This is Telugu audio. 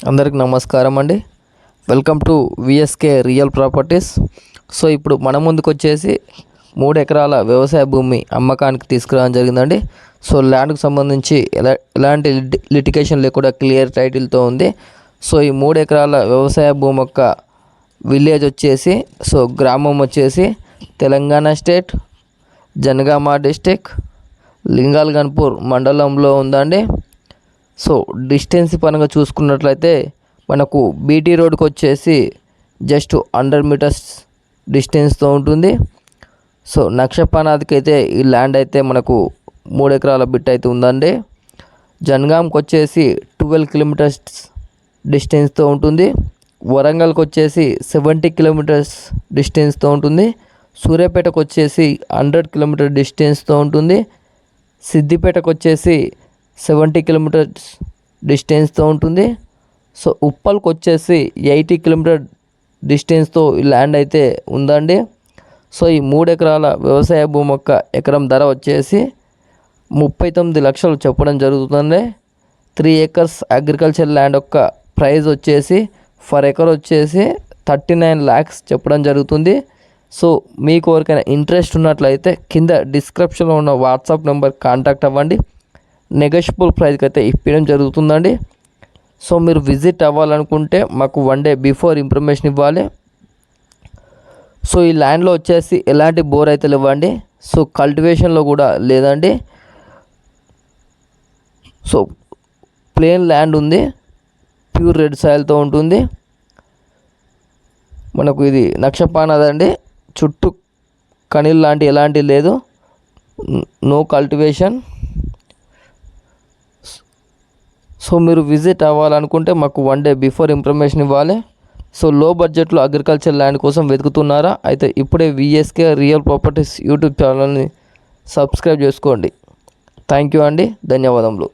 అందరికి నమస్కారం అండి. Welcome to VSK real properties. So ఇప్పుడు మన ముందుకు వచ్చేసి 3 ఎకరాల వ్యవసాయ భూమి అమ్మకానికి తీసుకురావడం జరిగిందండి. సో ల్యాండ్కు సంబంధించి ఎలాంటి లిటిగేషన్ లేకుండా క్లియర్ టైటిల్తో ఉంది. సో ఈ 3 ఎకరాల వ్యవసాయ భూమి యొక్క విలేజ్ వచ్చేసి గ్రామం వచ్చేసి తెలంగాణ స్టేట్ జనగామ డిస్టిక్ లింగాల్గన్పూర్ మండలంలో ఉందండి. సో డిస్టెన్స్ పరంగా చూసుకున్నట్లయితే మనకు బీటీ రోడ్కి వచ్చేసి జస్ట్ 100 మీటర్స్ డిస్టెన్స్తో ఉంటుంది. సో నక్షపానాదికి అయితే ఈ ల్యాండ్ అయితే మనకు 3 ఎకరాల బిట్ అయితే ఉందండి. జనగాంకి వచ్చేసి 12 కిలోమీటర్స్ డిస్టెన్స్తో ఉంటుంది. వరంగల్కి వచ్చేసి 70 కిలోమీటర్స్ డిస్టెన్స్తో ఉంటుంది. సూర్యాపేటకు వచ్చేసి 100 కిలోమీటర్ డిస్టెన్స్తో ఉంటుంది. సిద్దిపేటకు వచ్చేసి 70 కిలోమీటర్స్ డిస్టెన్స్తో ఉంటుంది. సో ఉప్పల్కి వచ్చేసి 80 కిలోమీటర్ డిస్టెన్స్తో ఈ ల్యాండ్ అయితే ఉందండి. సో ఈ 3 ఎకరాల వ్యవసాయ భూమి యొక్క ఎకరం ధర వచ్చేసి 39 లక్షలు చెప్పడం జరుగుతుంది. 3 acres అగ్రికల్చర్ ల్యాండ్ యొక్క ప్రైస్ వచ్చేసి ఫర్ ఎకర్ వచ్చేసి 39 lakhs చెప్పడం జరుగుతుంది. సో మీకు ఎవరికైనా ఇంట్రెస్ట్ ఉన్నట్లయితే కింద డిస్క్రిప్షన్లో ఉన్న వాట్సాప్ నెంబర్ కాంటాక్ట్ అవ్వండి. నెగోషియబుల్ ప్రైస్కి అయితే ఇప్పడం జరుగుతుందండి. సో మీరు విజిట్ అవ్వాలనుకుంటే మాకు 1 day బిఫోర్ ఇన్ఫర్మేషన్ ఇవ్వాలి. సో ఈ ల్యాండ్లో వచ్చేసి ఎలాంటి బోర్ అయితే లేవండి. సో కల్టివేషన్లో కూడా లేదండి. సో ప్లేన్ ల్యాండ్ ఉంది, ప్యూర్ రెడ్ సాయిల్తో ఉంటుంది. మనకు ఇది నక్షపానదండి. చుట్టూ కనీల్ లాంటి ఎలాంటి లేదు, నో కల్టివేషన్. సో మీరు విజిట్ అవ్వాలనుకుంటే మాకు 1 day బిఫోర్ ఇన్ఫర్మేషన్ ఇవ్వాలి. సో లో బడ్జెట్లో అగ్రికల్చర్ ల్యాండ్ కోసం వెతుకుతున్నారా? అయితే ఇప్పుడే విఎస్కే రియల్ ప్రాపర్టీస్ యూట్యూబ్ ఛానల్ని సబ్స్క్రైబ్ చేసుకోండి. థ్యాంక్ యూ అండి, ధన్యవాదములు.